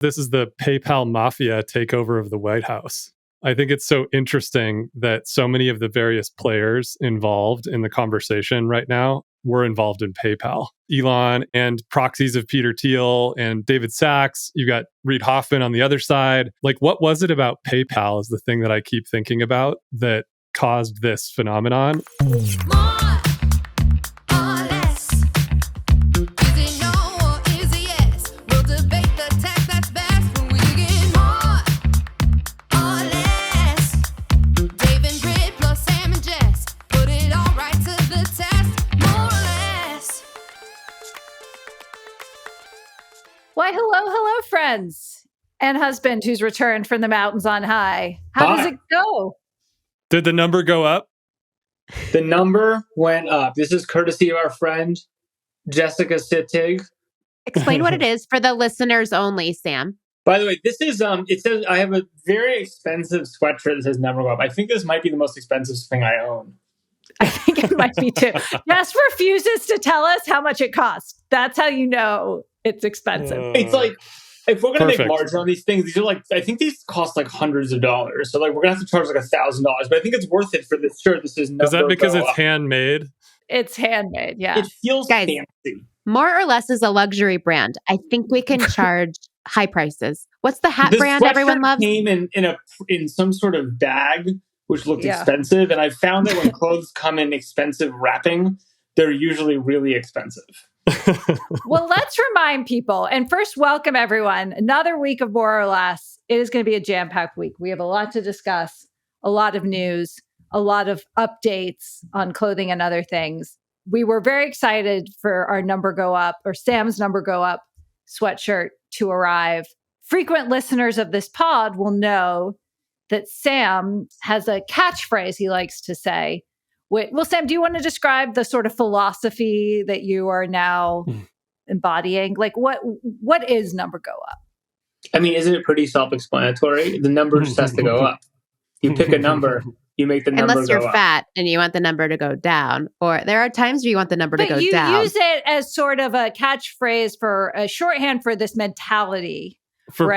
This is the PayPal Mafia takeover of the White House. I think it's so interesting that so many of the various players involved in the conversation right now were involved in PayPal. Elon and proxies of Peter Thiel and David Sachs. You got Reid Hoffman on the other side. Like, what was it about PayPal is the thing that I keep thinking about that caused this phenomenon. Why, hello, friends and husband who's returned from the mountains on high. How does it go? Did the number go up? The number went up. This is courtesy of our friend, Jessica Sittig. Explain what it is for the listeners only, Sam. By the way, this is, it says, I have a very expensive sweatshirt that says number go up. I think this might be the most expensive thing I own. I think it might be too. Jess refuses to tell us how much it costs. That's how you know it's expensive. It's like, if we're going to make margin on these things, these are like, I think these cost like hundreds of dollars. So like, we're going to have to charge like $1,000, but I think it's worth it for this shirt. This is that because it's handmade? It's handmade, yeah. It feels fancy. More or Less is a luxury brand. I think we can charge high prices. What's the hat brand everyone loves? Came in some sort of bag, which looked expensive. And I found that when clothes come in expensive wrapping, they're usually really expensive. Well, let's remind people, and first welcome everyone. Another week of More or Less. It is going to be a jam-packed week. We have a lot to discuss, a lot of news, a lot of updates on clothing and other things. We were very excited for our number go up, or Sam's number go up sweatshirt to arrive. Frequent listeners of this pod will know that Sam has a catchphrase he likes to say. Well, Sam, do you want to describe the sort of philosophy that you are now embodying? Like, what is number go up? I mean, isn't it pretty self-explanatory? The number just has to go up. You pick a number, you make the number go up. Unless you're fat and you want the number to go down. Or there are times where you want the number to go down. But you use it as sort of a catchphrase for a shorthand for this mentality. For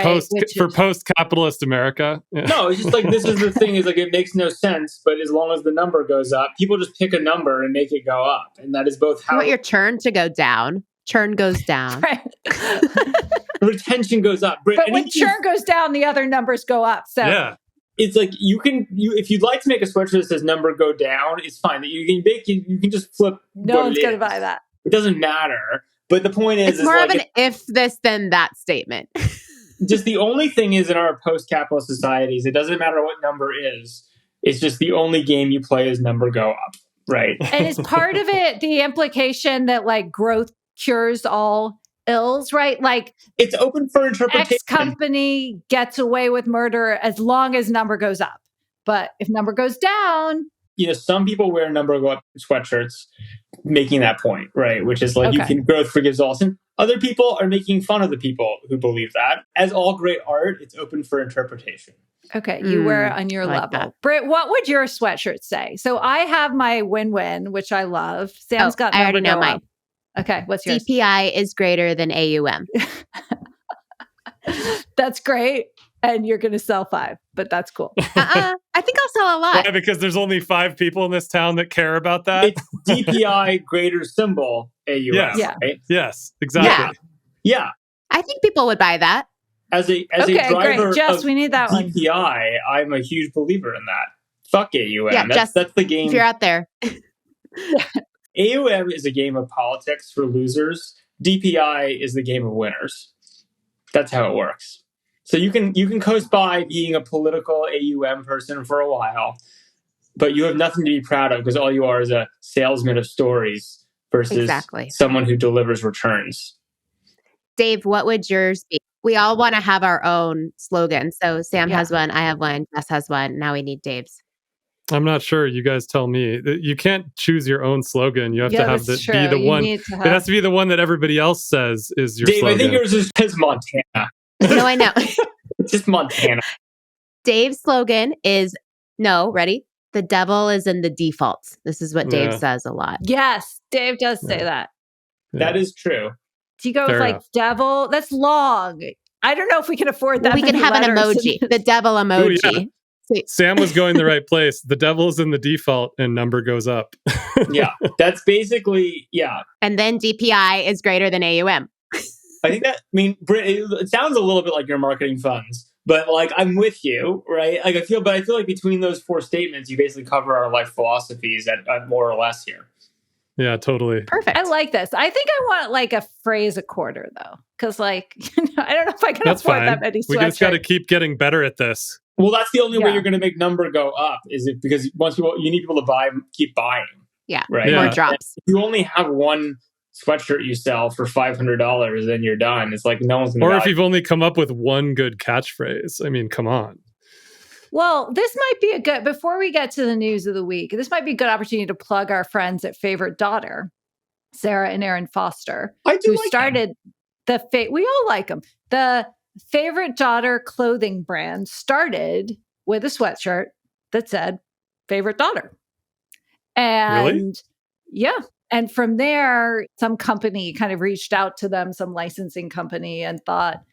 post-capitalist America. Yeah. No, it's just like, this is the thing, is like, it makes no sense, but as long as the number goes up, people just pick a number and make it go up. And that is both how... You want your churn to go down. Churn goes down. Right. Retention goes up. But when churn goes down, the other numbers go up. So yeah. It's like, if you'd like to make a sweatshirt that says number go down, it's fine. You can just flip. No one's going to buy that. It doesn't matter. But the point is... It's more of an if this, then that statement. Just the only thing is, in our post-capitalist societies, it doesn't matter what number is. It's just the only game you play is number go up, right? And is part of it the implication that like growth cures all ills, right? Like, it's open for interpretation. X company gets away with murder as long as number goes up. But if number goes down... some people wear number go up sweatshirts, making that point, right? Which is like, growth forgives all sin. Other people are making fun of the people who believe that. As all great art, it's open for interpretation. Okay, you wear it on your level. That. Britt, what would your sweatshirt say? So I have my win-win, which I love. Sam's got I already know mine. Okay, what's yours? CPI is greater than AUM. That's great. And you're going to sell 5, but that's cool. I think I'll sell a lot. Why? Because there's only 5 people in this town that care about that? It's DPI greater symbol AUM. Yes. Yeah. Right? Yes, exactly. Yeah. I think people would buy that. As a driver great. Jess, we need that DPI, one. I'm a huge believer in that. Fuck AUM. Yeah, that's the game. If you're out there. AUM is a game of politics for losers. DPI is the game of winners. That's how it works. So you can coast by being a political AUM person for a while, but you have nothing to be proud of because all you are is a salesman of stories versus someone who delivers returns. Dave, what would yours be? We all want to have our own slogan. So Sam has one, I have one, Jess has one. Now we need Dave's. I'm not sure. You guys tell me. You can't choose your own slogan. You have to have be the one. It has to be the one that everybody else says is your slogan. Dave, I think yours is Montana. No, I know. It's just Montana. Dave's slogan is, ready? The devil is in the defaults. This is what Dave says a lot. Yes, Dave does say that. That is true. Do you go with devil? That's long. I don't know if we can afford that. We can have an emoji, the devil emoji. Ooh, yeah. Sam was going the right place. The devil's in the default and number goes up. Yeah, that's basically, yeah. And then DPI is greater than AUM. I think that, I mean, Britt, it sounds a little bit like you're marketing funds, but like I'm with you, right? Like I feel like between those four statements, you basically cover our life philosophies at more or less here. Yeah, totally. Perfect. I like this. I think I want like a phrase a quarter though, because like I don't know if I can afford that many sweatshirts. We just got to keep getting better at this. Well, that's the only way you're going to make number go up, is it because once you need people to buy, keep buying. Yeah, right. More drops. If you only have one sweatshirt you sell for $500, then you're done. It's like no one's going to. Or if you've only come up with one good catchphrase. I mean, come on. Well, this might be a good, before we get to the news of the week, this might be a good opportunity to plug our friends at Favorite Daughter, Sarah and Aaron Foster, who started we all like them. The Favorite Daughter clothing brand started with a sweatshirt that said Favorite Daughter. And really? Yeah. And from there, some company kind of reached out to them, some licensing company, and thought,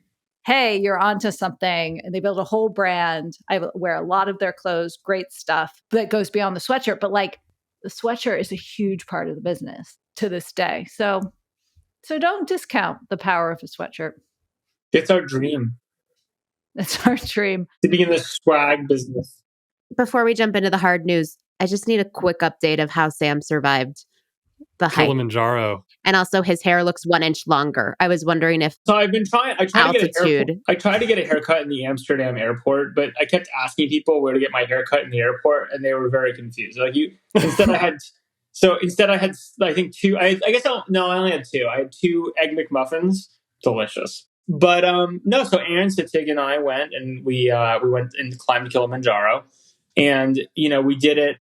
hey, you're onto something. And they built a whole brand. I wear a lot of their clothes, great stuff that goes beyond the sweatshirt. But like the sweatshirt is a huge part of the business to this day. So don't discount the power of a sweatshirt. It's our dream. It's our dream. To be in the swag business. Before we jump into the hard news, I just need a quick update of how Sam survived the hike. Kilimanjaro. And also his hair looks 1 inch longer. I was wondering if I tried to get a haircut in the Amsterdam airport, but I kept asking people where to get my haircut in the airport, and they were very confused. Like instead I had I think two. I only had two. I had two Egg McMuffins, delicious. But no, so Aaron Sitig and I went, and we went and climbed Kilimanjaro, and we did it.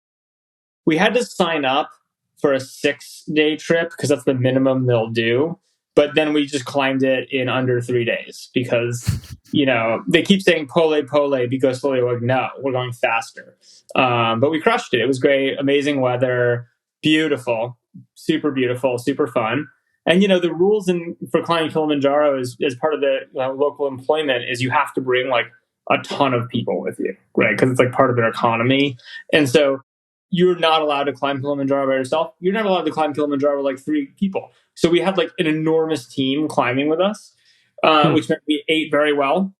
We had to sign up for a 6-day trip because that's the minimum they'll do. But then we just climbed it in under 3 days because, they keep saying pole, because slowly we're like, no, we're going faster. But we crushed it. It was great. Amazing weather. Beautiful. Super beautiful. Super fun. And, the rules for climbing Kilimanjaro is part of the local employment is you have to bring like a ton of people with you, right? Because it's like part of their economy. And so you're not allowed to climb Kilimanjaro by yourself. You're not allowed to climb Kilimanjaro with like 3 people. So we had like an enormous team climbing with us, which meant we ate very well.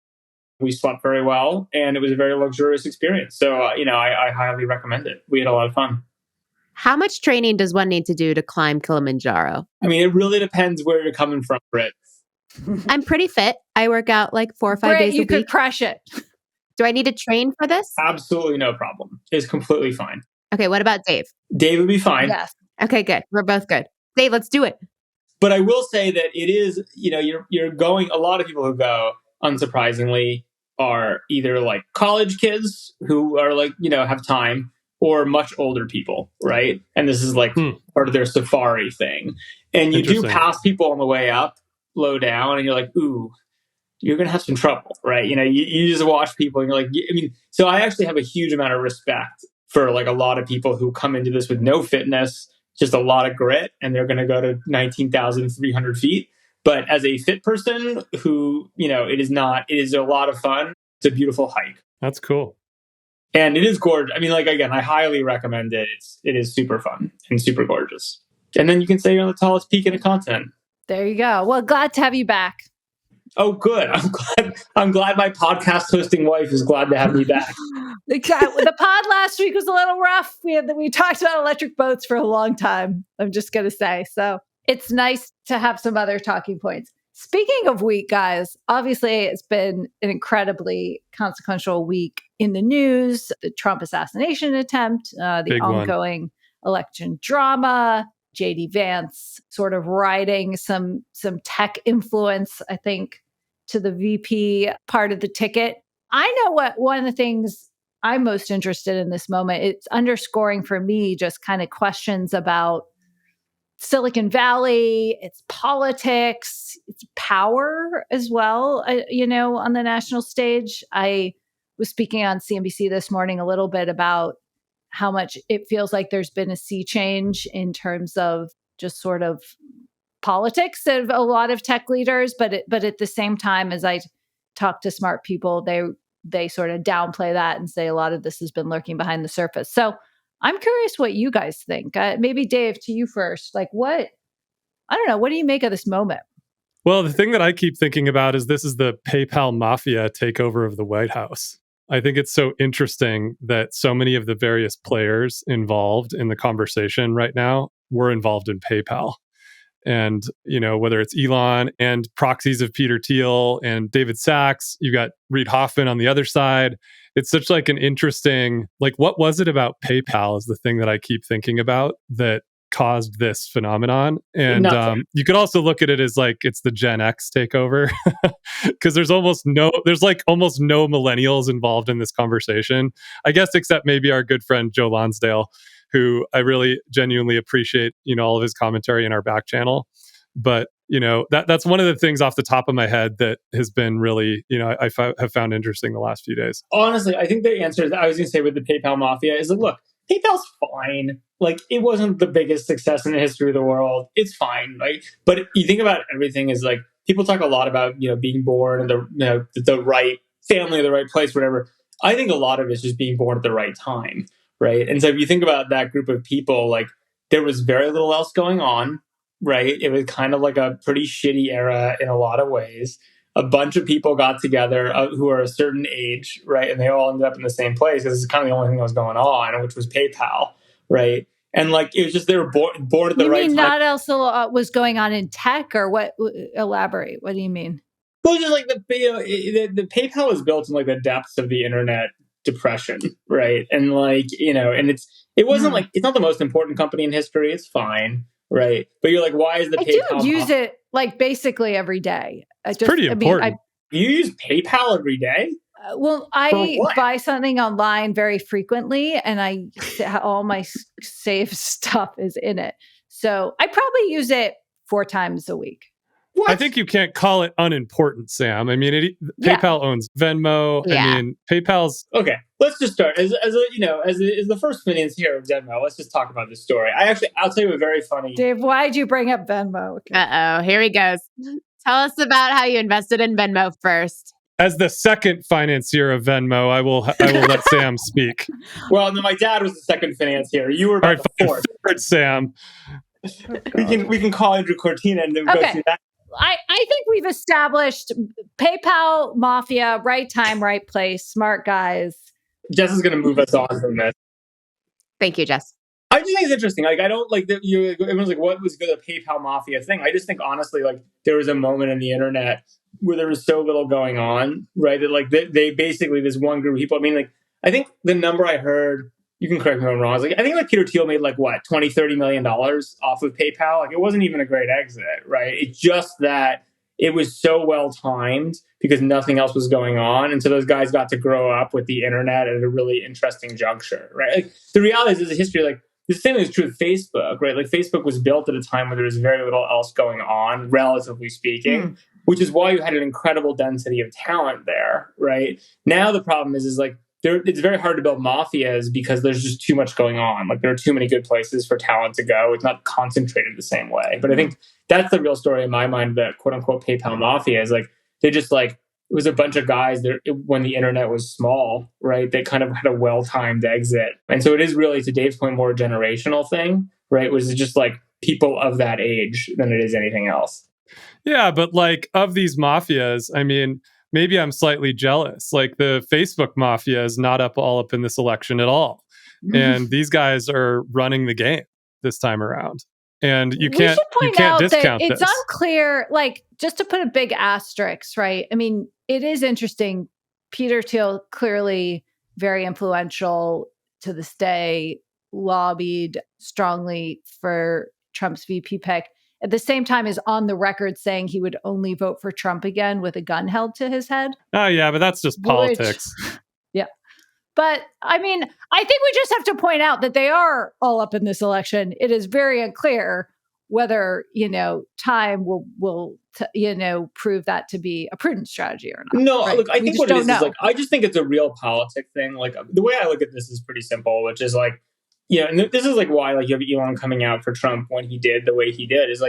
We slept very well. And it was a very luxurious experience. So, I highly recommend it. We had a lot of fun. How much training does one need to do to climb Kilimanjaro? I mean, it really depends where you're coming from, Britt. I'm pretty fit. I work out like 4 or 5 days a week. You could crush it. Do I need to train for this? Absolutely no problem. It's completely fine. Okay, what about Dave? Dave would be fine. Yes. Okay, good. We're both good. Dave, let's do it. But I will say that it is, you're going, a lot of people who go, unsurprisingly, are either like college kids who are like, have time, or much older people, right? And this is like part of their safari thing. And you do pass people on the way up, low down, and you're like, ooh, you're going to have some trouble, right? You just watch people and you're like, so I actually have a huge amount of respect for like a lot of people who come into this with no fitness, just a lot of grit, and they're going to go to 19,300 feet. But as a fit person who, it is a lot of fun. It's a beautiful hike. That's cool. And it is gorgeous. Again, I highly recommend it. It is super fun and super gorgeous. And then you can say you're on the tallest peak in the continent. There you go. Well, glad to have you back. Oh, good. I'm glad my podcast hosting wife is glad to have me back. The pod last week was a little rough. We talked about electric boats for a long time, I'm just going to say. So it's nice to have some other talking points. Speaking of week, guys, obviously it's been an incredibly consequential week in the news. The Trump assassination attempt, the Big ongoing election drama, JD Vance sort of riding some tech influence, I think, to the VP part of the ticket. I know what one of the things I'm most interested in this moment, it's underscoring for me just kind of questions about Silicon Valley, its politics, its power as well, on the national stage. I was speaking on CNBC this morning a little bit about how much it feels like there's been a sea change in terms of just sort of politics of a lot of tech leaders. But at the same time, as I talk to smart people, they sort of downplay that and say a lot of this has been lurking behind the surface. So I'm curious what you guys think. Maybe Dave, to you first. Like I don't know, what do you make of this moment? Well, the thing that I keep thinking about is this is the PayPal Mafia takeover of the White House. I think it's so interesting that so many of the various players involved in the conversation right now were involved in PayPal. And, whether it's Elon and proxies of Peter Thiel and David Sachs, you got Reid Hoffman on the other side. It's such like an interesting, what was it about PayPal is the thing that I keep thinking about that caused this phenomenon. And you could also look at it as it's the Gen X takeover because there's almost no millennials involved in this conversation, I guess, except maybe our good friend Joe Lonsdale, who I really genuinely appreciate, all of his commentary in our back channel. But, that's one of the things off the top of my head that has been really, I have found interesting the last few days. Honestly, I think the answer I was going to say with the PayPal Mafia is look, PayPal's fine. It wasn't the biggest success in the history of the world. It's fine, right? But you think about everything is people talk a lot about, being born in the right family, the right place, whatever. I think a lot of it's just being born at the right time, right? And so if you think about that group of people, there was very little else going on, right? It was kind of like a pretty shitty era in a lot of ways. A bunch of people got together who are a certain age, right? And they all ended up in the same place because it's kind of the only thing that was going on, which was PayPal, right? And it was just they were born at the right time. You mean not else was going on in tech, or what? Elaborate. What do you mean? Well, just the PayPal was built in the depths of the internet depression, right? And and it wasn't it's not the most important company in history. It's fine, right? But you're why is the PayPal? I do use it basically every day. It's pretty important. You use PayPal every day? Well, I buy something online very frequently, and all my saved stuff is in it. So I probably use it 4 times a week. What? I think you can't call it unimportant, Sam. I mean, PayPal owns Venmo. Yeah. I mean, PayPal's okay. Let's just start as the first finance here of Venmo. Let's just talk about this story. I'll tell you a very funny. Dave, why'd you bring up Venmo? Okay. Uh-oh, here he goes. Tell us about how you invested in Venmo first. As the second financier of Venmo, I will let Sam speak. Well, no, my dad was the second financier. You were about the fourth. Third, Sam. We can call Andrew Cortina and then go through that. I think we've established PayPal Mafia, right time, right place, smart guys. Jess is going to move us on from this. Thank you, Jess. I just think it's interesting. I don't everyone's what was the PayPal Mafia thing? I just think honestly, there was a moment in the internet where there was so little going on, right? That they basically, this one group of people, I mean, I think the number I heard, you can correct me if I'm wrong, I think Peter Thiel made $20-30 million off of PayPal. It wasn't even a great exit, right? It's just that it was so well timed because nothing else was going on. And so those guys got to grow up with the internet at a really interesting juncture, right? The reality is the history, the same is true with Facebook, right? Facebook was built at a time where there was very little else going on, relatively speaking, which is why you had an incredible density of talent there, right? Now the problem is it's very hard to build mafias because there's just too much going on. There are too many good places for talent to go. It's not concentrated the same way. But I think that's the real story in my mind, the quote unquote PayPal Mafia is they just it was a bunch of guys that when the internet was small, right? They kind of had a well-timed exit. And so it is really, to Dave's point, more a generational thing, right? Which is just people of that age than it is anything else. Yeah, but of these mafias, I mean, maybe I'm slightly jealous. The Facebook Mafia is not all up in this election at all. And these guys are running the game this time around. And you can't discount this. It's this. Unclear, just to put a big asterisk, right? I mean, it is interesting. Peter Thiel, clearly very influential to this day, lobbied strongly for Trump's VP pick. At the same time, is on the record saying he would only vote for Trump again with a gun held to his head. Oh, yeah, but that's just politics. Yeah. But I mean, I think we just have to point out that they are all up in this election. It is very unclear whether, time will prove that to be a prudent strategy or not. No, right? look, I think what it is I just think it's a real politic thing. The way I look at this is pretty simple, which is and this is why you have Elon coming out for Trump when he did the way he did is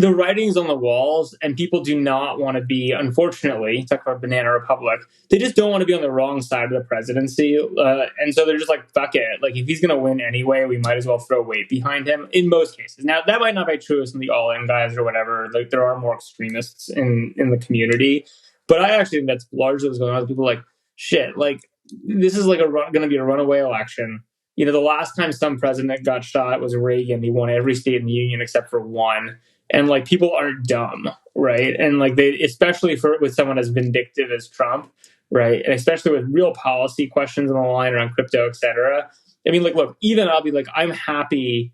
the writing's on the walls, and people do not want to be, unfortunately, talk about Banana Republic, they just don't want to be on the wrong side of the presidency. And so they're just like, fuck it. Like, if he's going to win anyway, we might as well throw weight behind him in most cases. Now, that might not be true of some of the all-in guys or whatever. Like, there are more extremists in the community. But I actually think that's largely what's going on. People are like, shit, like, this is like going to be a runaway election. You know, the last time some president got shot was Reagan. He won every state in the union except for one. And like, people aren't dumb, right? And like, they, especially with someone as vindictive as Trump, right? And especially with real policy questions on the line around crypto, et cetera. I mean, like, look, even I'll be like, I'm happy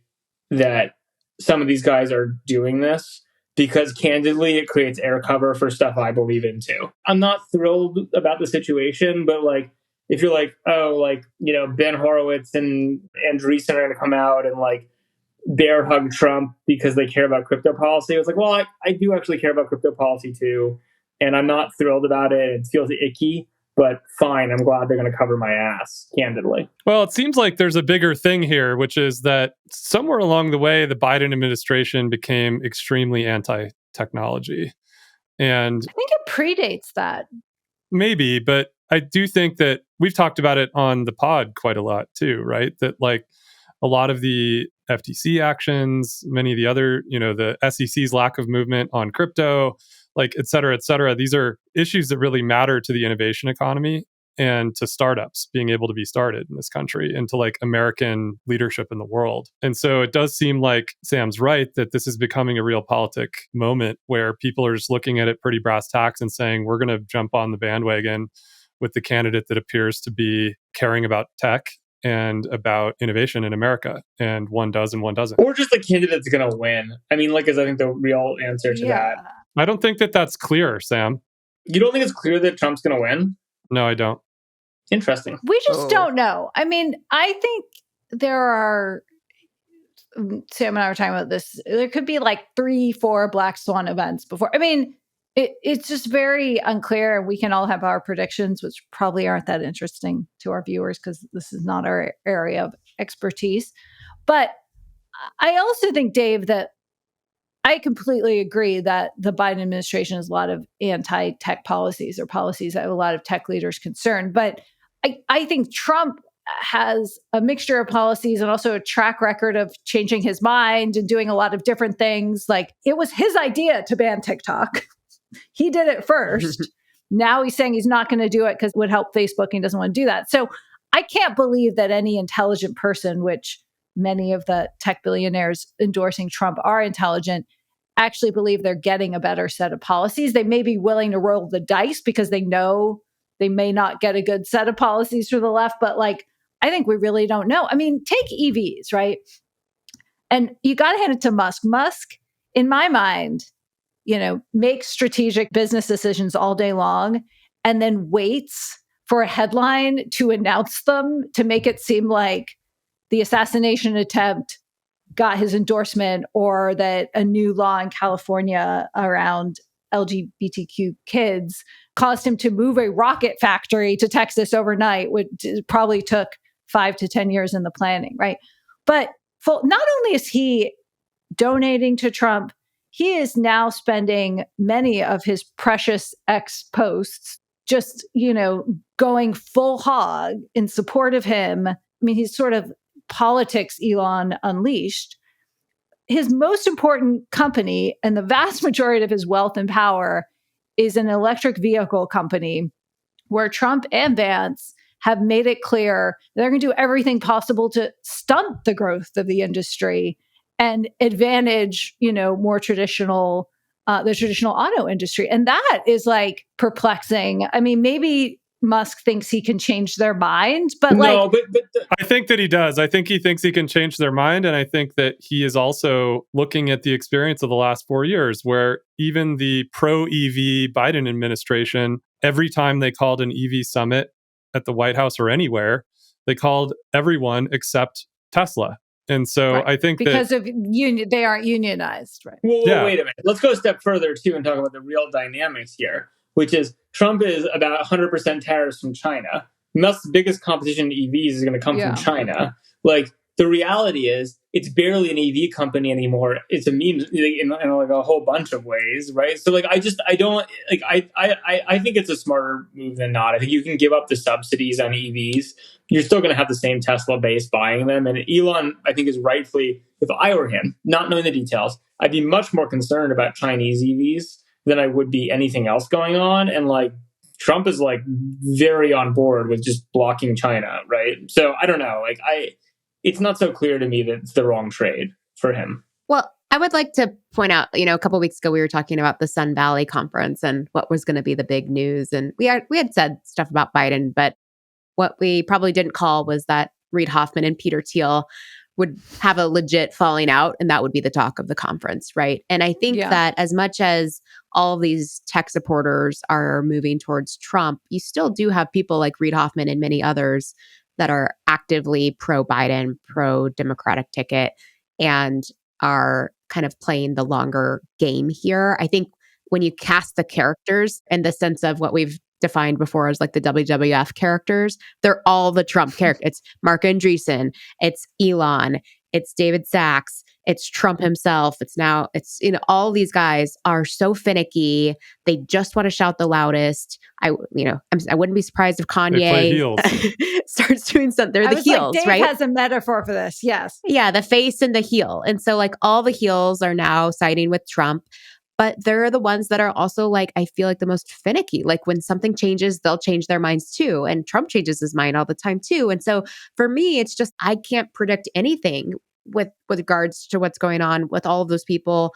that some of these guys are doing this, because candidly, it creates air cover for stuff I believe in too. I'm not thrilled about the situation, but like, if you're like, oh, like, you know, Ben Horowitz and Andreessen are going to come out and like bear hug Trump because they care about crypto policy. It was like, well, I do actually care about crypto policy too. And I'm not thrilled about it. It feels icky, but fine. I'm glad they're going to cover my ass, candidly. Well, it seems like there's a bigger thing here, which is that somewhere along the way, the Biden administration became extremely anti-technology. And I think it predates that. Maybe, but I do think that we've talked about it on the pod quite a lot too, right? That like a lot of the FTC actions, many of the other, you know, the SEC's lack of movement on crypto, like et cetera, these are issues that really matter to the innovation economy and to startups being able to be started in this country and to like American leadership in the world. And so it does seem like Sam's right that this is becoming a real politic moment where people are just looking at it pretty brass tacks and saying, we're going to jump on the bandwagon with the candidate that appears to be caring about tech and about innovation in America. And one does and one doesn't. Or just the candidate that's going to win. I mean, like, is I think the real answer to that. I don't think that that's clear, Sam. You don't think it's clear that Trump's going to win? No, I don't. Interesting. We just don't know. I mean, I think there are, Sam and I were talking about this, there could be like 3-4 black swan events before. I mean, it's just very unclear. We can all have our predictions, which probably aren't that interesting to our viewers because this is not our area of expertise. But I also think, Dave, that I completely agree that the Biden administration has a lot of anti-tech policies or policies that have a lot of tech leaders concerned. But I think Trump has a mixture of policies and also a track record of changing his mind and doing a lot of different things. Like, it was his idea to ban TikTok. He did it first. Now he's saying he's not going to do it because it would help Facebook and he doesn't want to do that. So I can't believe that any intelligent person, which many of the tech billionaires endorsing Trump are intelligent, actually believe they're getting a better set of policies. They may be willing to roll the dice because they know they may not get a good set of policies for the left. But like, I think we really don't know. I mean, take EVs, right? And you got to hand it to Musk. Musk, in my mind, you know, makes strategic business decisions all day long and then waits for a headline to announce them to make it seem like the assassination attempt got his endorsement or that a new law in California around LGBTQ kids caused him to move a rocket factory to Texas overnight, which probably took 5 to 10 years in the planning, right? But not only is he donating to Trump, he is now spending many of his precious X posts just, you know, going full hog in support of him. I mean, he's sort of politics Elon unleashed. His most important company and the vast majority of his wealth and power is an electric vehicle company where Trump and Vance have made it clear they're going to do everything possible to stunt the growth of the industry and advantage, you know, more traditional, the traditional auto industry. And that is like perplexing. I mean, maybe Musk thinks he can change their mind, but no, like, I think that he does. I think he thinks he can change their mind. And I think that he is also looking at the experience of the last 4 years, where even the pro-EV Biden administration, every time they called an EV summit at the White House or anywhere, they called everyone except Tesla. And so right. I think because of they aren't unionized, right? Well, wait a minute. Let's go a step further too and talk about the real dynamics here, which is Trump is about 100% tariffs from China. Musk's biggest competition in EVs is going to come from China. Like, the reality is it's barely an EV company anymore. It's a meme in like a whole bunch of ways, right? So like, I think it's a smarter move than not. I think you can give up the subsidies on EVs. You're still going to have the same Tesla base buying them. And Elon, I think, is rightfully, if I were him, not knowing the details, I'd be much more concerned about Chinese EVs than I would be anything else going on. And like, Trump is like very on board with just blocking China, right? So I don't know. Like, it's not so clear to me that it's the wrong trade for him. Well, I would like to point out, a couple of weeks ago, we were talking about the Sun Valley conference and what was going to be the big news. And we had said stuff about Biden, but what we probably didn't call was that Reid Hoffman and Peter Thiel would have a legit falling out, and that would be the talk of the conference, right? And I think that as much as all of these tech supporters are moving towards Trump, you still do have people like Reid Hoffman and many others that are actively pro-Biden, pro-Democratic ticket, and are kind of playing the longer game here. I think when you cast the characters in the sense of what we've defined before as like the WWF characters, they're all the Trump characters. It's Mark Andreessen, it's Elon, it's David Sachs, it's Trump himself. It's all these guys are so finicky. They just want to shout the loudest. I wouldn't be surprised if Kanye starts doing something. They're the heels, Dave right? has a metaphor for this. Yes. Yeah, the face and the heel. And so like all the heels are now siding with Trump. But they're the ones that are also like, I feel like the most finicky. Like when something changes, they'll change their minds too. And Trump changes his mind all the time too. And so for me, it's just, I can't predict anything with regards to what's going on with all of those people,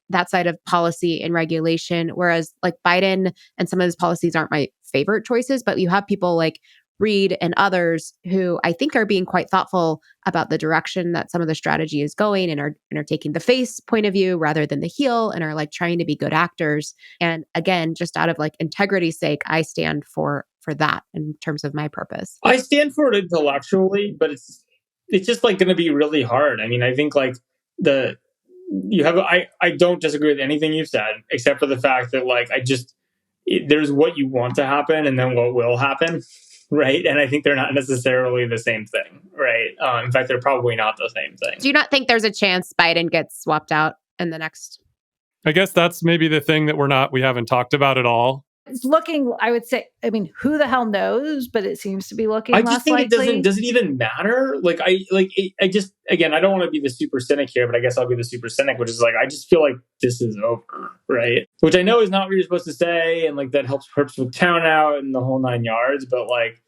that side of policy and regulation. Whereas like Biden and some of his policies aren't my favorite choices, but you have people like Reid and others who I think are being quite thoughtful about the direction that some of the strategy is going and are taking the face point of view rather than the heel and are like trying to be good actors. And again, just out of like integrity's sake, I stand for that in terms of my purpose. I stand for it intellectually, but it's just like going to be really hard. I mean, I think like I don't disagree with anything you've said, except for the fact that like, there's what you want to happen and then what will happen. Right. And I think they're not necessarily the same thing. Right. In fact, they're probably not the same thing. Do you not think there's a chance Biden gets swapped out in the next? I guess that's maybe the thing that we haven't talked about at all. It's looking, I would say, I mean, who the hell knows? But it seems to be looking less likely. I just think does it even matter? Like, again, I don't want to be the super cynic here, but I guess I'll be the super cynic, which is like, I just feel like this is over, right? Which I know is not what you're supposed to say. And like, that helps with town out and the whole 9 yards. But like,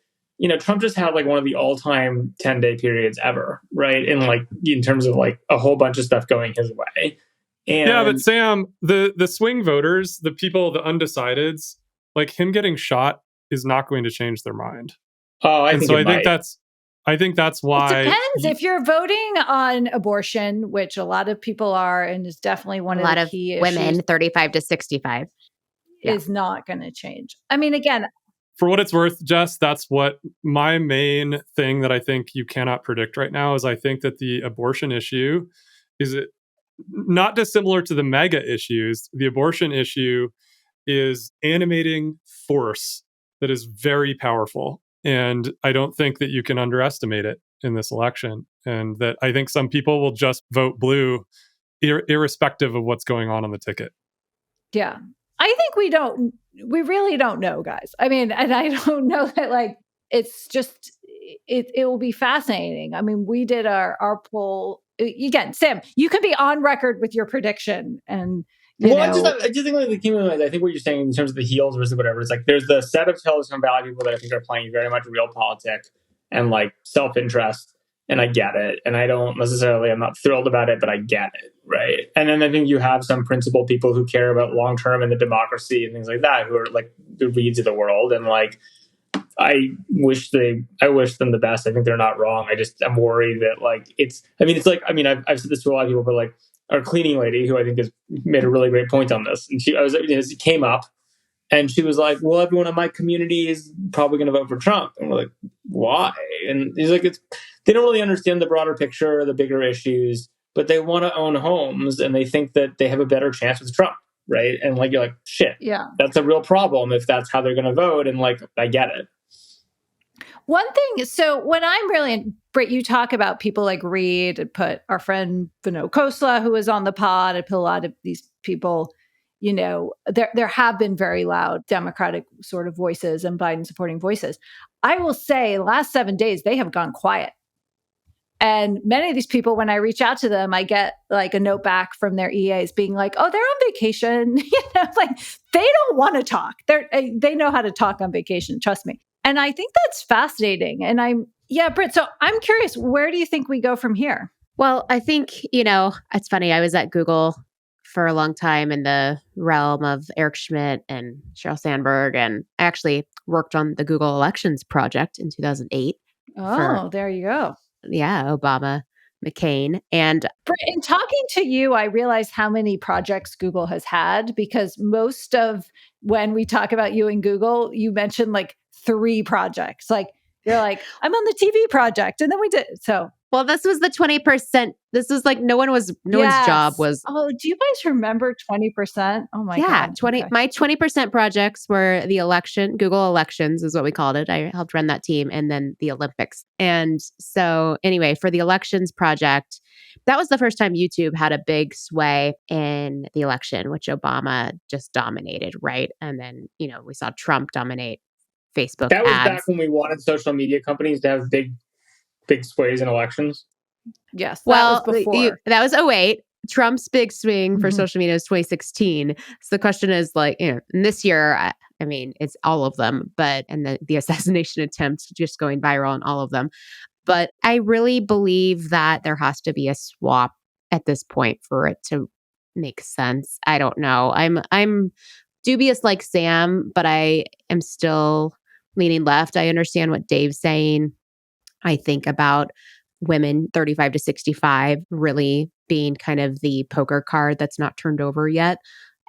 Trump just had like one of the all-time 10-day periods ever, right? And like, in terms of like a whole bunch of stuff going his way. And yeah, but Sam, the swing voters, the people, the undecideds, like him getting shot is not going to change their mind. Oh, I think that's why. It depends. If you're voting on abortion, which a lot of people are, and is definitely one of the key issues, women 35 to 65 is not going to change. I mean, again, for what it's worth, Jess, that's what my main thing that I think you cannot predict right now is I think that the abortion issue is not dissimilar to the mega issues. The abortion issue is animating force that is very powerful. And I don't think that you can underestimate it in this election. And that I think some people will just vote blue irrespective of what's going on the ticket. Yeah. I think we really don't know, guys. I mean, and I don't know that like, it's just, it will be fascinating. I mean, we did our poll. Again, Sam, you can be on record with your prediction and I just think like the key I think what you're saying in terms of the heels versus whatever, it's like there's the set of Silicon Valley people that I think are playing very much realpolitik and like self-interest, and I get it. And I'm not thrilled about it, but I get it, right? And then I think you have some principled people who care about long-term and the democracy and things like that, who are like the Reids of the world. And like, I wish them the best. I think they're not wrong. I'm worried that like, I've said this to a lot of people, but like, our cleaning lady, who I think has made a really great point on this, and it came up, and she was like, "Well, everyone in my community is probably going to vote for Trump," and we're like, "Why?" And he's like, they don't really understand the broader picture, the bigger issues, but they want to own homes, and they think that they have a better chance with Trump, right? And like, you're like, "Shit, yeah, that's a real problem if that's how they're going to vote." And like, I get it. One thing, so when I'm really, Britt, you talk about people like Reed, and put our friend Vinod Khosla, who was on the pod, I put a lot of these people, there have been very loud Democratic sort of voices and Biden supporting voices. I will say the last 7 days, they have gone quiet. And many of these people, when I reach out to them, I get like a note back from their EAs being like, oh, they're on vacation. Like they don't want to talk. They know how to talk on vacation. Trust me. And I think that's fascinating. And Britt, so I'm curious, where do you think we go from here? Well, I think, it's funny. I was at Google for a long time in the realm of Eric Schmidt and Sheryl Sandberg. And I actually worked on the Google Elections project in 2008. Oh, there you go. Yeah, Obama, McCain. And in talking to you, I realized how many projects Google has had, because most of when we talk about you and Google, you mentioned like 3 projects. Like you're like, I'm on the TV project. And then we did. So, well, this was the 20%. This was like no one's job was. Oh, do you guys remember 20%? Oh my God. Yeah, 20. Okay. My 20% projects were the election, Google Elections is what we called it. I helped run that team, and then the Olympics. And so anyway, for the elections project, that was the first time YouTube had a big sway in the election, which Obama just dominated, right? And then, we saw Trump dominate Facebook That was ads. back when we wanted social media companies to have big sways in elections. Yes. Well, that was before. That was 2008. Trump's big swing for social media is 2016. So the question is like, in this year, I mean, it's all of them, and the assassination attempt just going viral on all of them. But I really believe that there has to be a swap at this point for it to make sense. I don't know. I'm dubious like Sam, but I am still leaning left. I understand what Dave's saying. I think about women 35 to 65 really being kind of the poker card that's not turned over yet.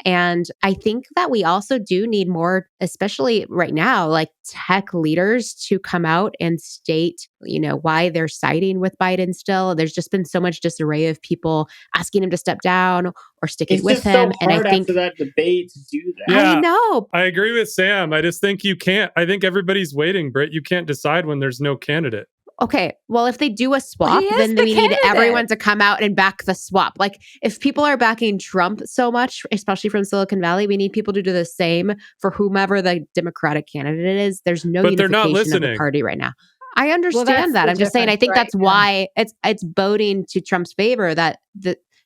And I think that we also do need more, especially right now, like tech leaders to come out and state, why they're siding with Biden still. There's just been so much disarray of people asking him to step down or sticking with him. So hard after that debate to do that. Yeah, I know. I agree with Sam. I just think you can't. I think everybody's waiting, Britt. You can't decide when there's no candidate. Okay, well, if they do a swap, then we need everyone to come out and back the swap. Like, if people are backing Trump so much, especially from Silicon Valley, we need people to do the same for whomever the Democratic candidate is. There's no unification of the party right now. I understand that. I'm just saying, I think that's why it's voting to Trump's favor that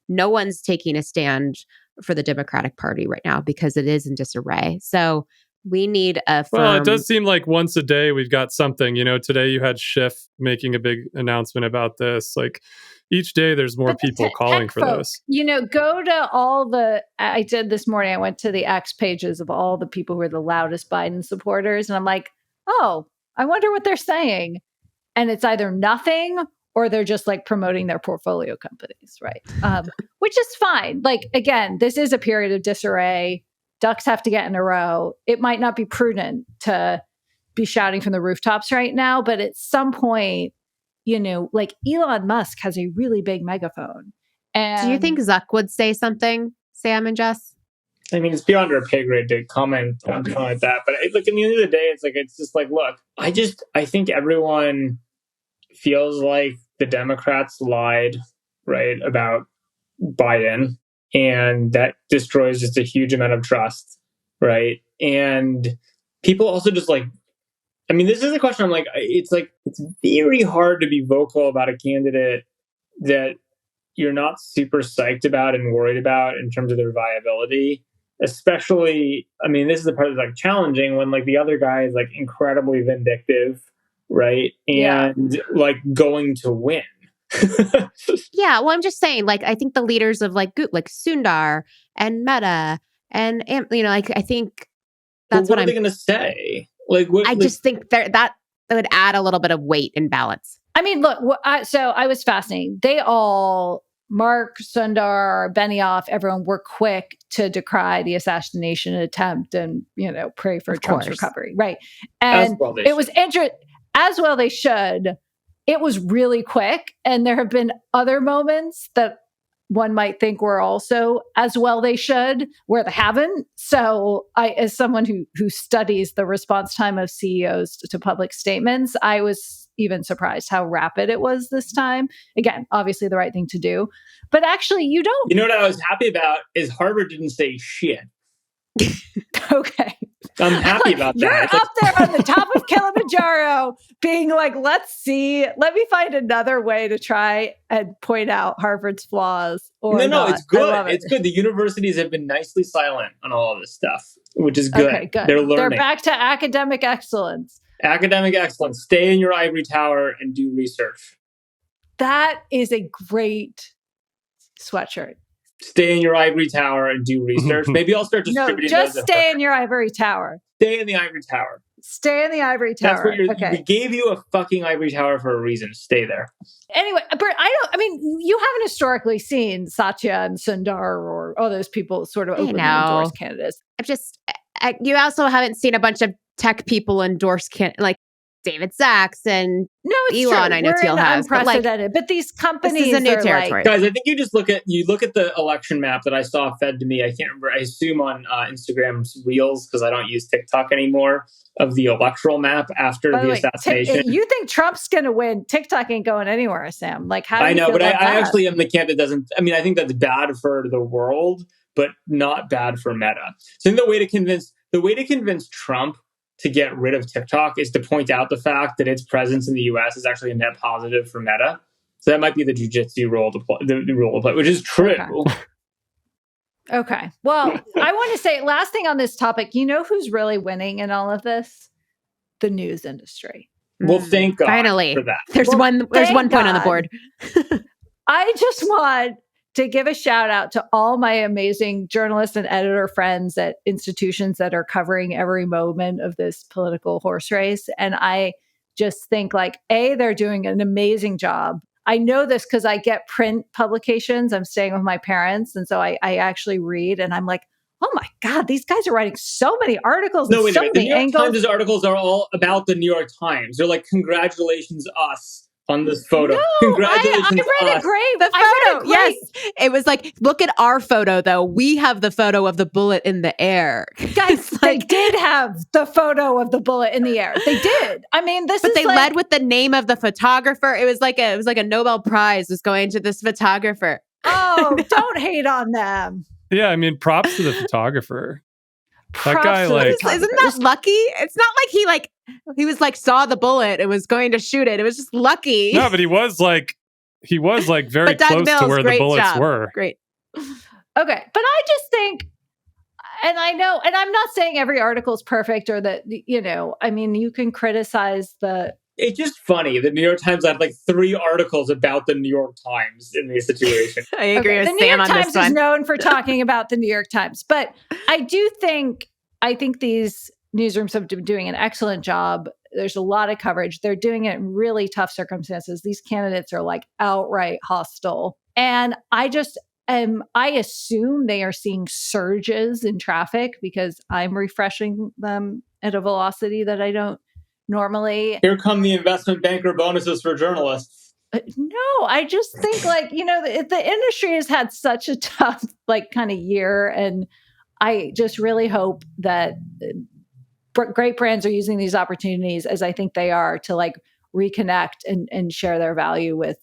no one's taking a stand for the Democratic Party right now because it is in disarray. So we need a firm... Well, it does seem like once a day we've got something. Today you had Schiff making a big announcement about this. Like each day there's more people calling for this. Go to I did this morning, I went to the X pages of all the people who are the loudest Biden supporters. And I'm like, oh, I wonder what they're saying. And it's either nothing or they're just like promoting their portfolio companies, right? Which is fine. Like, again, this is a period of disarray. Ducks have to get in a row. It might not be prudent to be shouting from the rooftops right now, but at some point, like Elon Musk has a really big megaphone. And do you think Zuck would say something, Sam and Jess? I mean, it's beyond our pay grade to comment on something like that. But look, at the end of the day, it's just like, look, I think everyone feels like the Democrats lied, right, about Biden. And that destroys just a huge amount of trust, right? And people also just like, I mean, this is a question I'm like, it's very hard to be vocal about a candidate that you're not super psyched about and worried about in terms of their viability. Especially, I mean, this is the part that's like challenging when like the other guy is like incredibly vindictive, right? And like going to win. Yeah, well, I'm just saying, like, I think the leaders of like Sundar and Meta and I think that's what are they going to say? Like, I just think that would add a little bit of weight and balance. I mean, look, so I was fascinating. They all, Mark, Sundar, Benioff, everyone were quick to decry the assassination attempt and pray for Trump's recovery, right? And it was interesting. As well, they should. It was really quick. And there have been other moments that one might think were also as well they should, where they haven't. So I, as someone who studies the response time of CEOs to public statements, I was even surprised how rapid it was this time. Again, obviously the right thing to do. But actually, you don't. You know what I was happy about is Harvard didn't say shit. Okay. I'm happy about that. You're up there on the top of Kilimanjaro being like, let me find another way to try and point out Harvard's flaws. Or no, not. it's good. It's good. The universities have been nicely silent on all of this stuff, which is good. Okay, good. They're learning. They're back to academic excellence. Academic excellence. Stay in your ivory tower and do research. That is a great sweatshirt. Stay in your ivory tower and do research. Maybe I'll start distributing just those. Stay in your ivory tower. Stay in the ivory tower. Stay in the ivory tower. That's what we gave you a fucking ivory tower for a reason. Stay there. Anyway, Bert, you haven't historically seen Satya and Sundar or all those people sort of openly endorse candidates. You also haven't seen a bunch of tech people endorse like David Sachs and Elon. True. I know Teal has unprecedented, but these companies this is a new territory. Guys, I think you just look at the election map that I saw fed to me. I can't remember. I assume on Instagram's Reels, because I don't use TikTok anymore, of the electoral map after the assassination. You think Trump's going to win? TikTok ain't going anywhere, Sam. Like, how do you I know, feel but about I that? actually am the camp that doesn't. I mean, I think that's bad for the world, but not bad for Meta. So I think the way to convince Trump to get rid of TikTok is to point out the fact that its presence in the US is actually a net positive for Meta. So that might be the jujitsu role to play, the role to play, which is true. Okay. Well, I want to say, last thing on this topic, you know who's really winning in all of this? The news industry. Well, thank God. Finally, for that. There's one point on the board. I just want to give a shout out to all my amazing journalist and editor friends at institutions that are covering every moment of this political horse race. And I just think they're doing an amazing job. I know this because I get print publications. I'm staying with my parents. And so I actually read and I'm like, oh my God, these guys are writing so many articles. No, wait, so the many New York angles. Times' articles are all about the New York Times. They're like, congratulations us on this photo. No, congratulations I read us. it great. The photo, yes. It was like, look at our photo, though. We have the photo of the bullet in the air. Guys, they did have the photo of the bullet in the air. They did. I mean, but they led with the name of the photographer. It was like a Nobel Prize was going to this photographer. Oh, don't hate on them. Yeah, I mean, props to the photographer. That guy, isn't that lucky? It's not like he was saw the bullet and was going to shoot it. It was just lucky. No, but he was very close to where the bullets were. Great. Okay, but I just think, and I know, and I'm not saying every article is perfect or that, I mean, you can criticize It's just funny. The New York Times had 3 articles about the New York Times in this situation. I agree with Sam on this one. The New York Times is known for talking about the New York Times, but I think these newsrooms have been doing an excellent job. There's a lot of coverage. They're doing it in really tough circumstances. These candidates are outright hostile. And I assume they are seeing surges in traffic because I'm refreshing them at a velocity that I don't normally. Here come the investment banker bonuses for journalists. No, I just think the industry has had such a tough kind of year, and I just really hope that great brands are using these opportunities, as I think they are, to reconnect and share their value with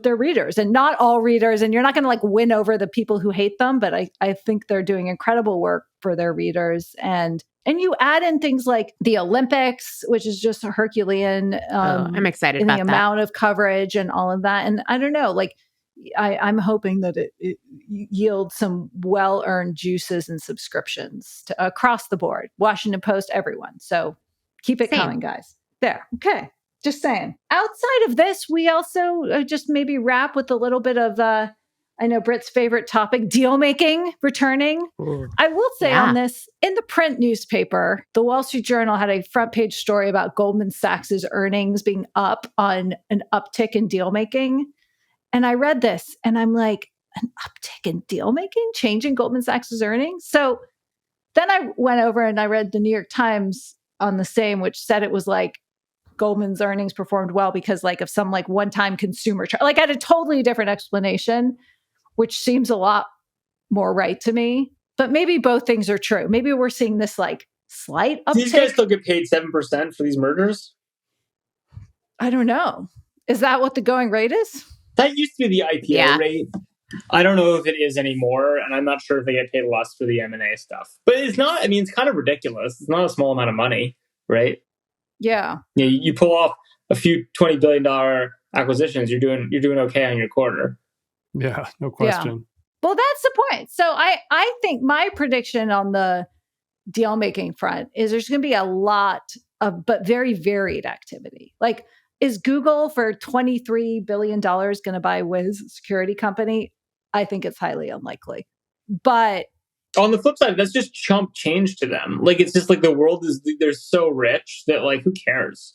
their readers. And not all readers, and you're not going to win over the people who hate them, but I think they're doing incredible work for their readers. And you add in things like the Olympics, which is just a Herculean. I'm excited in about the amount of coverage and all of that. And I don't know, I'm hoping that it yields some well-earned juices and subscriptions across the board. Washington Post, everyone. So keep it coming, guys. There. Okay. Just saying. Outside of this, we also just maybe wrap with a little bit of, I know Britt's favorite topic, deal making returning. Ooh. I will say on this, in the print newspaper, the Wall Street Journal had a front page story about Goldman Sachs's earnings being up on an uptick in deal making. And I read this and I'm like, an uptick in deal making, changing Goldman Sachs's earnings. So then I went over and I read the New York Times on the same, which said it was Goldman's earnings performed well because of some one-time consumer I had a totally different explanation. which seems a lot more right to me. But maybe both things are true. Maybe we're seeing this like slight uptick. These guys still get paid 7% for these mergers? I don't know. Is that what the going rate is? That used to be the IPO rate. I don't know if it is anymore, and I'm not sure if they get paid less for the M&A stuff. But it's not, I mean, it's kind of ridiculous. It's not a small amount of money, right? Yeah. You pull off a few $20 billion acquisitions, you're doing okay on your quarter. Yeah, no question. Yeah. Well, that's the point. So I think my prediction on the deal making front is there's going to be a lot of, but very varied activity. Like, is Google for $23 billion going to buy Wiz security company? I think it's highly unlikely. But on the flip side, that's just chump change to them. Like, it's just like the world is, they're so rich that like, who cares?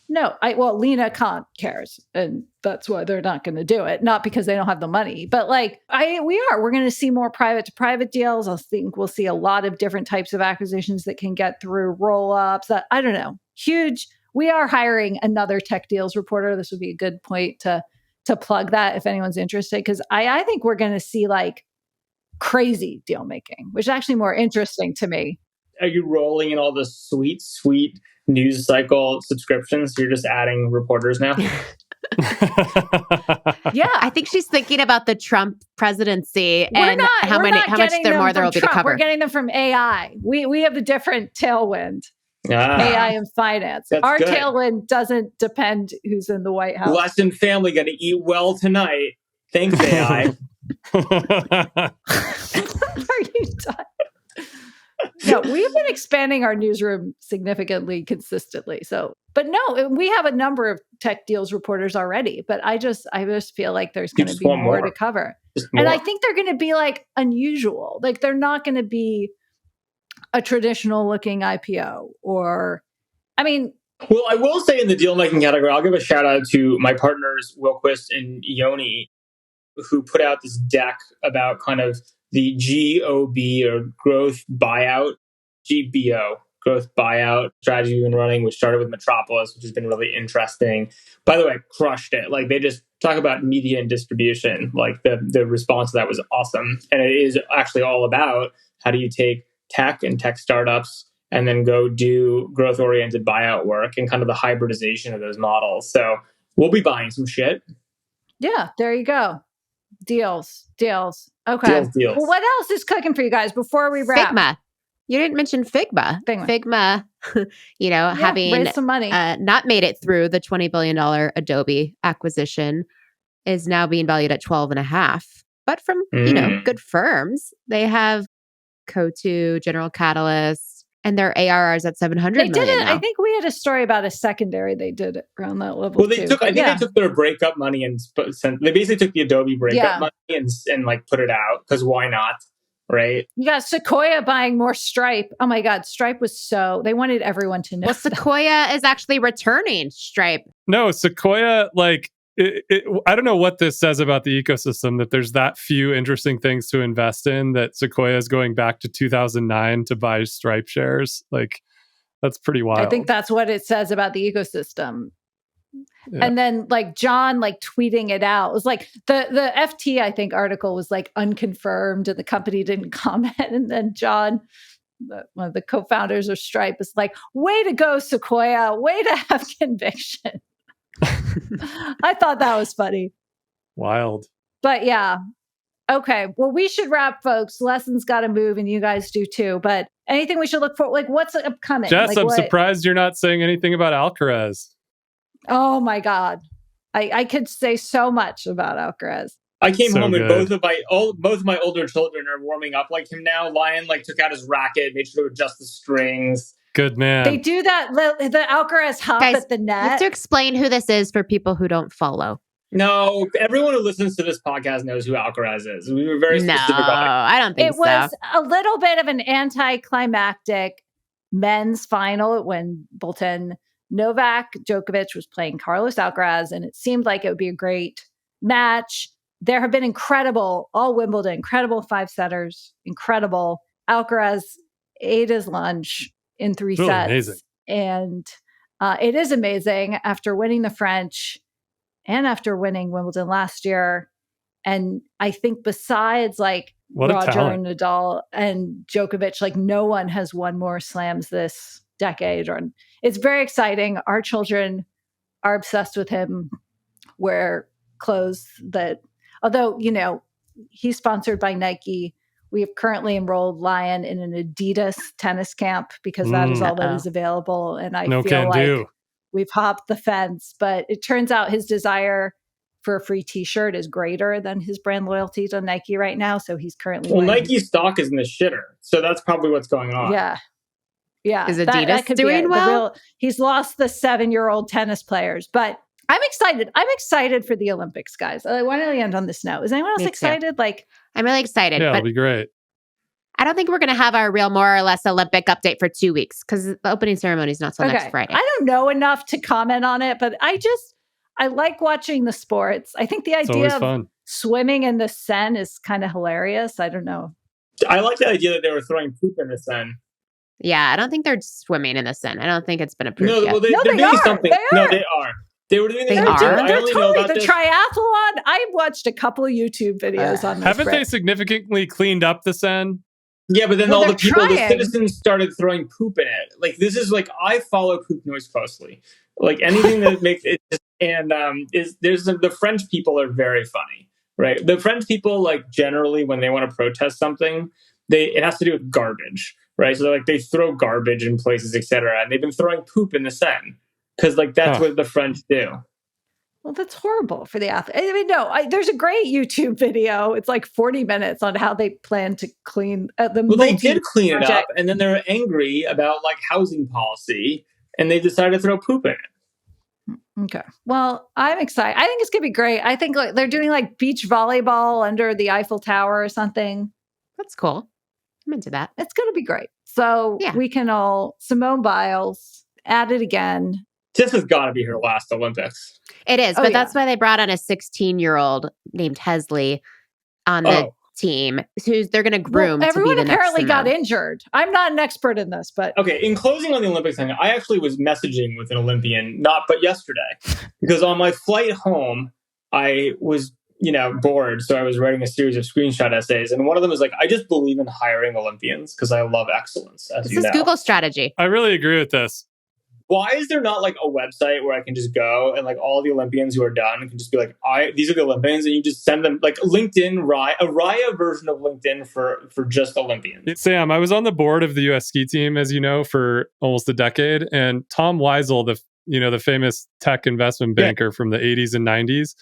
No, Lena Kant cares, and that's why they're not going to do it. Not because they don't have the money, but like we're going to see more private to private deals. I think we'll see a lot of different types of acquisitions that can get through roll ups. I don't know, huge. We are hiring another tech deals reporter. This would be a good point to plug that if anyone's interested, because I think we're going to see like crazy deal making, which is actually more interesting to me. Are you rolling in all the sweet news cycle subscriptions? So you're just adding reporters now? Yeah. I think she's thinking about the Trump presidency and how much there will be to cover. We're getting them from AI. We have a different tailwind. AI and finance. Our good. Tailwind doesn't depend who's in the White House. Lesson family going to eat well tonight. Thanks, AI. Are you done? No, we've been expanding our newsroom significantly, consistently. But no, we have a number of tech deals reporters already. But I just feel like there's going to be more to cover, and I think they're going to be like unusual. Like they're not going to be a traditional looking IPO, or, I mean. Well, I will say in the deal making category, I'll give a shout out to my partners Wilquist and Ioni, who put out this deck about kind of the GOB or growth buyout, GBO, growth buyout strategy we've been running, which started with Metropolis, which has been really interesting. By the way, crushed it. Like they just talk about media and distribution. Like the response to that was awesome. And it is actually all about how do you take tech and tech startups and then go do growth oriented buyout work and kind of the hybridization of those models. So we'll be buying some shit. Yeah, there you go. Deals. Okay. Deals. Well, what else is cooking for you guys before we wrap? Figma. You didn't mention Figma. Figma, having raised some money. Not made it through the $20 billion Adobe acquisition, is now being valued at 12.5. But from, good firms, they have Cotu, General Catalyst, and their ARR is at $700 million now. I think we had a story about a secondary they did around that level. Well, they took their breakup money and they basically took the Adobe breakup money and like put it out because why not, right? You got Sequoia buying more Stripe. Oh my God, Stripe was they wanted everyone to know. Well, Sequoia is actually returning Stripe. No, Sequoia, like, I don't know what this says about the ecosystem, that there's that few interesting things to invest in, that Sequoia is going back to 2009 to buy Stripe shares. Like, that's pretty wild. I think that's what it says about the ecosystem. Yeah. And then like John like tweeting it out. It was like the FT, I think, article was like unconfirmed and the company didn't comment. And then John, one of the co-founders of Stripe, is like, way to go, Sequoia, way to have conviction. I thought that was funny. Wild. But yeah. Okay. Well, we should wrap, folks. Lessons got to move and you guys do too. But anything we should look for? Like what's upcoming? Jess, I'm surprised you're not saying anything about Alcaraz. Oh my God. I could say so much about Alcaraz. I came home and both of my older children are warming up like him now. Lion like took out his racket, made sure to adjust the strings. Good man. They do that, the Alcaraz hop at the net. You have to explain who this is for people who don't follow. No, everyone who listens to this podcast knows who Alcaraz is. We were very specific about it. I don't think so. It was a little bit of an anticlimactic men's final at Wimbledon. Novak Djokovic was playing Carlos Alcaraz, and it seemed like it would be a great match. There have been incredible five-setters, incredible. Alcaraz ate his lunch in 3 really sets. Amazing. And it is amazing after winning the French and after winning Wimbledon last year. And I think besides like What a Roger talent. and Nadal and Djokovic, like no one has won more slams this decade. Or it's very exciting. Our children are obsessed with him. Wear clothes that, although, you know, he's sponsored by Nike. We have currently enrolled Lion in an Adidas tennis camp because that is all that is available. And I No feel can like do. we've hopped the fence, but it turns out his desire for a free t-shirt is greater than his brand loyalty to Nike right now. So he's currently Nike stock is in the shitter. So that's probably what's going on. Yeah. Yeah. Is Adidas that could doing be well? He's lost the 7-year-old tennis players, but I'm excited. I'm excited for the Olympics, guys. Why don't we end on this note? Is anyone else excited? Like, I'm really excited. Yeah, but it'll be great. I don't think we're going to have our real more or less Olympic update for 2 weeks because the opening ceremony is not till next Friday. I don't know enough to comment on it, but I like watching the sports. I think the idea of fun. swimming in the Seine is kind of hilarious. I don't know. I like the idea that they were throwing poop in the Seine. Yeah, I don't think they're swimming in the Seine. I don't think it's been approved yet. Well, they're doing something. No, they are. They were doing. They're totally the triathlon. I watched a couple of YouTube videos on this. Haven't they significantly cleaned up the Seine? Yeah, but then all the people, the citizens started throwing poop in it. Like, this is like, I follow poop noise closely. Like, anything that makes it, and the French people are very funny, right? The French people, like, generally, when they want to protest something, it has to do with garbage, right? So, like, they throw garbage in places, etc. And they've been throwing poop in the Seine because, like, that's what the French do. Well, that's horrible for the athlete. I mean, no, there's a great YouTube video. It's like 40 minutes on how they plan to clean they did clean it up, and then they're angry about like housing policy, and they decided to throw poop in it. Okay. Well, I'm excited. I think it's going to be great. I think they're doing like beach volleyball under the Eiffel Tower or something. That's cool. I'm into that. It's going to be great. So we can all, Simone Biles, at it again. This has got to be her last Olympics. It is, but that's why they brought on a 16-year-old named Hesley on the team, who they're going to groom. Everyone to be the apparently next got injured. I'm not an expert in this, but okay. In closing on the Olympics thing, I actually was messaging with an Olympian, but yesterday, because on my flight home, I was bored, so I was writing a series of screenshot essays, and one of them is like, I just believe in hiring Olympians because I love excellence. As this is Google strategy. I really agree with this. Why is there not like a website where I can just go and like all the Olympians who are done can just be like, these are the Olympians, and you just send them like LinkedIn, a Raya version of LinkedIn for just Olympians. Sam, I was on the board of the U.S. ski team, as you know, for almost a decade, and Tom Weisel, the famous tech investment banker from the 80s and 90s,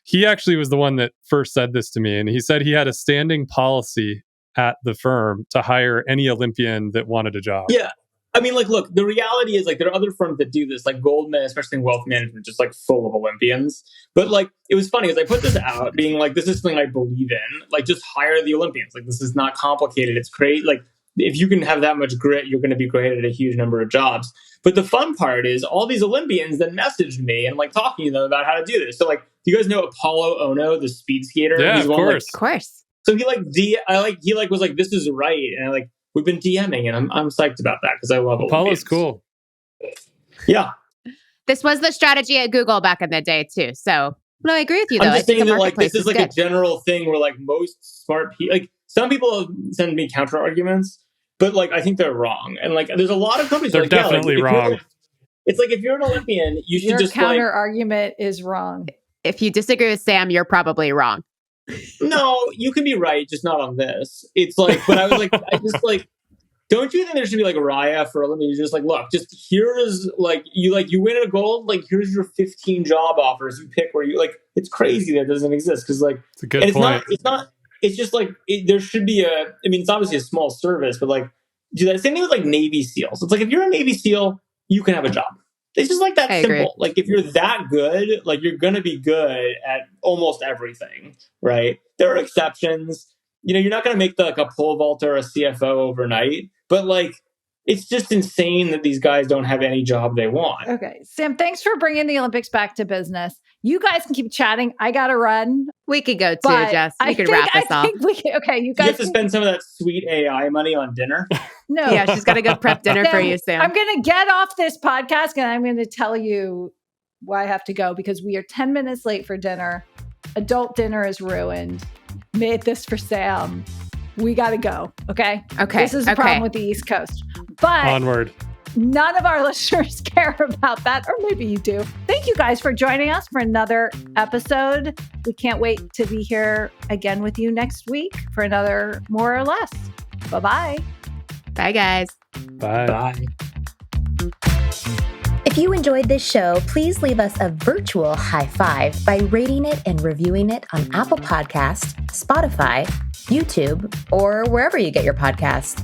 he actually was the one that first said this to me, and he said he had a standing policy at the firm to hire any Olympian that wanted a job. Yeah. I mean, like, look, the reality is, like, there are other firms that do this, like Goldman, especially in wealth management, just, like, full of Olympians. But, like, it was funny, as I put this out, being like, this is something I believe in. Like, just hire the Olympians. Like, this is not complicated. It's great. Like, if you can have that much grit, you're going to be great at a huge number of jobs. But the fun part is all these Olympians then messaged me and, like, talking to them about how to do this. So, like, do you guys know Apollo Ono, the speed skater? Yeah, He's of course. Of course. So he, was like, this is right. And we've been DMing, and I'm psyched about that because I love Apollo's cool. Yeah. This was the strategy at Google back in the day, too. So, no, I agree with you, though. I'm just saying that, like, this is like a general thing where, like, most smart people, like, some people send me counter arguments, but, like, I think they're wrong. And, like, there's a lot of companies they're like, definitely wrong. It's like, if you're an Olympian, you should just counter argument is wrong. If you disagree with Sam, you're probably wrong. No, you can be right, just not on this. It's like, but I was like, don't you think there should be like a Raya for Olympians? You're just like, look, just here's you win a gold, like here's your 15 job offers. You pick where you like. It's crazy that doesn't exist because like it's a good point. It's just like there should be it's obviously a small service, but like do that same thing with like Navy SEALs. It's like if you're a Navy SEAL, you can have a job. It's just like that simple. Agree. Like if you're that good, like you're going to be good at almost everything, right? There are exceptions. You're not going to make like a pole vaulter or a CFO overnight, but like it's just insane that these guys don't have any job they want. Okay. Sam, thanks for bringing the Olympics back to business. You guys can keep chatting. I got to run. We could go too, Jess. We could wrap us off. Okay, you guys have to spend some of that sweet AI money on dinner. No. Yeah, she's got to go prep dinner for you, Sam. I'm going to get off this podcast and I'm going to tell you why I have to go because we are 10 minutes late for dinner. Adult dinner is ruined. Made this for Sam. We got to go. Okay. This is the problem with the East Coast. But onward. None of our listeners care about that, or maybe you do. Thank you guys for joining us for another episode. We can't wait to be here again with you next week for another More or Less. Bye-bye. Bye, guys. Bye. Bye. If you enjoyed this show, please leave us a virtual high five by rating it and reviewing it on Apple Podcasts, Spotify, YouTube, or wherever you get your podcasts.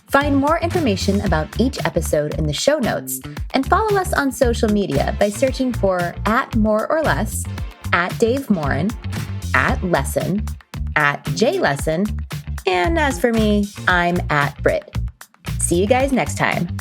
Find more information about each episode in the show notes and follow us on social media by searching for @MoreOrLess, @DaveMorin, @Lesson, @JLesson, and as for me, I'm @Brit. See you guys next time.